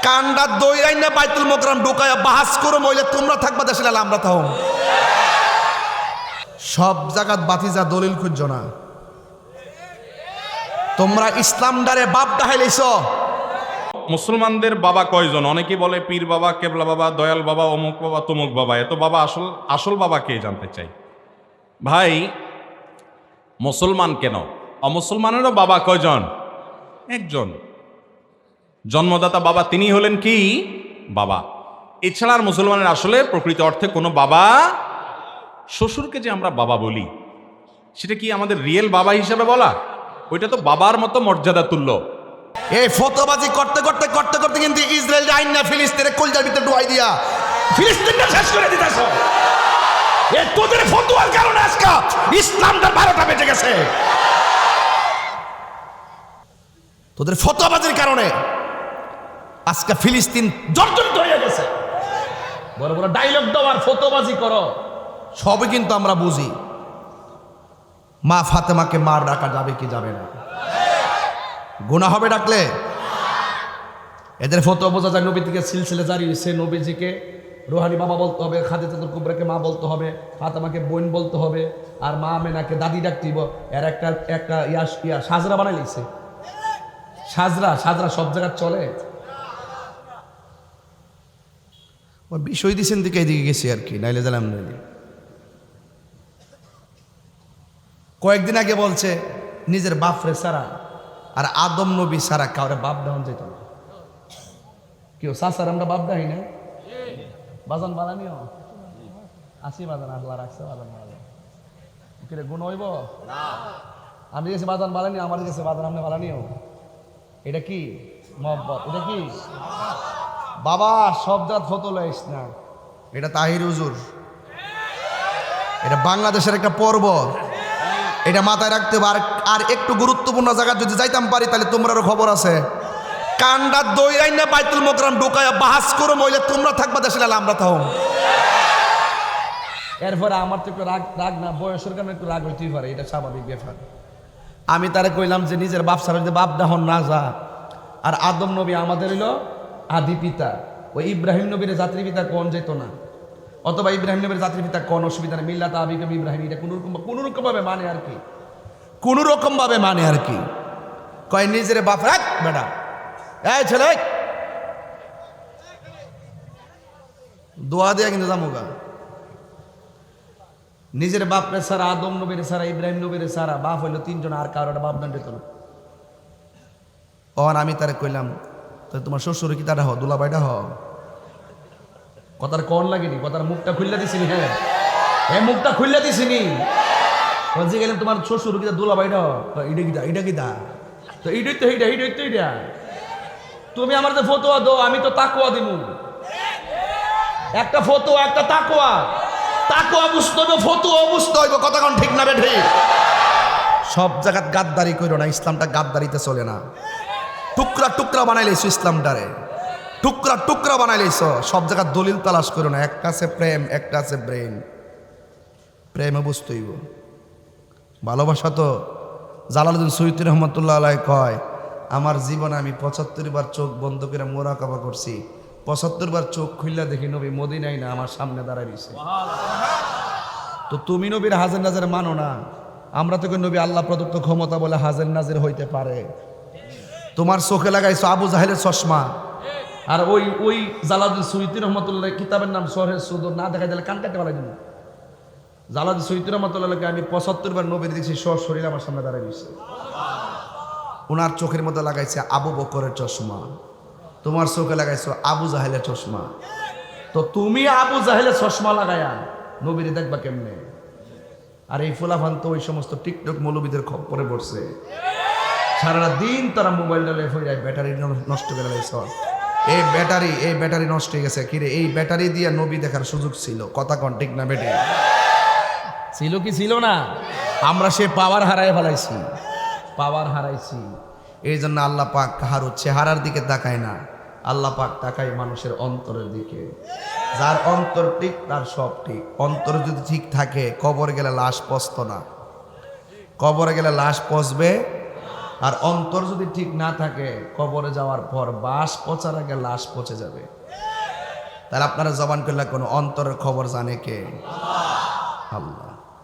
কান্ডা দইরাই না বাইতুল মোকরম ঢুকায়া বাহাস করে মইলে তোমরা থাকবা দেশে লাল আমরা থাও সব জায়গাত বাতিজা দলিল খুঁজছো না তোমরা ইসলাম ডারে বাপ ডাহাইলেছ। মুসলমানদের বাবা কয়জন? অনেকে বলে পীর বাবা, কেবলা বাবা, দয়াল বাবা, অমুক বাবা, তমুক বাবা। এত বাবা আসল বাবা কে জানতে চাই। ভাই, মুসলমান কেন, অমুসলমানেরও বাবা কয়জন? একজন। জন্মদাতা বাবা, তিনি হলেন কি বাবা। এছাড়া আর মুসলমানের আসলে প্রকৃত অর্থে কোনো বাবা, শ্বশুরকে যে আমরা বাবা বলি সেটা কি আমাদের রিয়েল বাবা হিসাবে বলা? ওইটা তো বাবার মতো মর্যাদা তুল্য। এই ফতোবাজি করতে করতে করতে করতে কিন্তু ইসরায়েল আইন না ফিলিস্তিনের কলজার ভিতরে ডুবাই দিয়া ফিলিস্তিনটা শেষ করে দিতেছ। এই তোদের ফতোয়ার কারণে আজকে ইসলামটা 12টা বেজে গেছে। তোদের ফতোয়াবাজির কারণে আজকে ফিলিস্তিন জর্জরিত হয়ে গেছে। বড় বড় ডায়লগ দাও আর ফতোবাজি করো, সবই কিন্তু আমরা বুঝি। মা ফাতেমাকে মার ডাকা যাবে কি যাবে না? গুনাহ হবে ডাকলে? এদের ফতোয়া বোঝা যায় নবী থেকে সিলসিলা জারি হয়েছে। নবীজিকে রুহানি বাবা বলতে হবে, খাদিজাতুল কুবরাকে মা বলতে হবে, ফাতেমাকে বোন বলতে হবে, আর মা আমেনাকে দাদি ডাকতে হবে। এর একটা সাজরা বানাই লিখছে। সাজরা সব জায়গায় চলে। বিষয় দিচ্ছেন দিকে এদিকে গেছি আর কি, নাইলে জানাম নাইলে। কয়েকদিন আগে বলছে নিজের বাপরে সারা আর আদম নবী সারা কাউরে বাপ দেওয়া যেত না। কেউ সাসার আমরা বাপ দেয় না। বাজান বালানিও আসি বাজান আল্লাহ রাখছে বাজান বালানি কিরে গুণ হইব না। আমি গেছি বাজান বালানি, আমার গেছে বাজান আপনি বালানিও। এটা কি মহব্বত? এটা কি বাবা? সব জাত ফটো লাইস না। এটা তাহির হুজুর, এটা বাংলাদেশের একটা পর্ব। এটা মাথায় রাখতে হবে। আর একটু গুরুত্বপূর্ণ জায়গা যদি যাইতাম পারি তাহলে তোমরারও খবর আছে। কান্ডা দইরাই না বাইতুল মোকরম ঢুকায়া বাহাস করে মইলে তোমরা থাকবা দেশে লাল আমরা থাও। এরপরে আমার তো একটু রাগ না, বয়সের কারণে একটু রাগ হইতেই পারে, এটা স্বাভাবিক ব্যাপার। আমি তারে কইলাম যে নিজের বাপ ছাড়া যদি বাপ দাহন না যা। আর আদম নবী আমাদের হইল আদি পিতা। ওই ইব্রাহিম নবীর জাতির পিতা কোন যেত না, অথবা ইব্রাহিম নবীর জাতির পিতা কোন, অসুবিধা নেই। মিল্লাত আবিকুম ইব্রাহিম, এটা কোনোরকম ভাবে মানে আর কি, কোনোরকম ভাবে মানে আর কি। কয় নিজের বাপ রাখ বেটা, এই ছেলে দোয়া দিয়া কিন্তু জামুগা। নিজের বাপরে সারা, আদম নবীর সারা, ইব্রাহিম নবীর সারা, বাপ হইলো 3 জন, আর কারোর বাপ দান দিত না। আমি তারে কইলাম তো তোমার শ্বশুর কি তারা হ দুলাবাইটা হ? কথার কন লাগেনি, কথার মুখটা খুললা দিছিনি। হ্যাঁ মুখটা খুললা দিছিনি। বলছি গেলাম তোমার শ্বশুর কি দুলাবাইটা হ? এটা কি দা তো এইটাই তো এইটা। তুমি আমার যে ফতোয়া দো, আমি তো তাকওয়া দিমু। একটা ফতোয়া, একটা তাকওয়া বুঝতে হবে, ফতোয়া বুঝতে হইব। কথা কোন ঠিক না বেঠি? সব জায়গাত গাদ্দারি করো না, ইসলামটা গাদ্দারিতে চলে না। টুকরা টুকরা বানাই লাইছো ইসলামটারে, টুকরা টুকরা বানাই লাইছো। সব জায়গায় দলিল তালাশ করো না। একটা আছে প্রেম, একটা আছে ব্রেন। প্রেমে বুঝতে হইব। ভালোবাসা তো জালালউদ্দিন সৈয়দী রহমতুল্লাহ আলাইহি কয়, আমার জীবনে আমি 75 বার চোখ বন্ধ করে মোরাকাবা করছি, 75 বার চোখ খুললা দেখি নবী মদিনায় না আমার সামনে দাঁড়ায় রইছে। তো তুমি নবীর হাজির নাজির মানো না, আমরা তো নবী আল্লাহ প্রদত্ত ক্ষমতা বলে হাজির নাজির হইতে পারে। তোমার চোখে লাগাইছো আবু জাহেলের চশমা, আর ওই জালালউদ্দিন সৈয়দী রহমতুল্লাহ কিতাবের নাম শরহে সুদূর, না দেখা দিলে কান কাটতে পালাই দিন। জালালউদ্দিন সৈয়দী রহমতুল্লাহকে আমি 75 বার নবীর দেখছি শরীর আমার সামনে দাঁড়ায় রইছে। ওনার চোখের মধ্যে লাগাইছে আবু বকরের চশমা, তোমার চোখে লাগাইছো আবু জাহেলের চশমা। তো তুমি আবু জাহেলের চশমা লাগায়া নবীরে দেখবা কেমনে? আর এই ফুলাফান তো ওই সমস্ত টিকটক মৌলবীদের খপ্পরে পড়ছে। সারা দিন তারা মোবাইল ডালে হয়ে যায়, ব্যাটারি নষ্ট করে লাইছ। এই ব্যাটারি নষ্ট হয়ে গেছে। কিরে, এই ব্যাটারি দিয়ে নবী দেখার সুযোগ ছিল। কথা কোন ঠিক না বেটে? ছিল কি ছিল না? আমরা সে পাওয়ার হারাই ফেলাইছি, পাওয়ার হারাইছি। এই জন্য আল্লাহ পাক কাহারও চেহারার দিকে তাকায় না, আল্লাহ পাক তাকায় মানুষের অন্তরের দিকে। যার অন্তর ঠিক তার সব ঠিক। অন্তর যদি ঠিক থাকে কবরে গেলে লাশ পচত না, কবরে গেলে লাশ পচবে আর অন্তর যদি ঠিক না থাকে কবরে যাওয়ার পর বাস পচার আগে লাশ পচে যাবে। তাহলে আপনারা জবান করলে কোনো অন্তরের খবর জানে কে? আল্লাহ।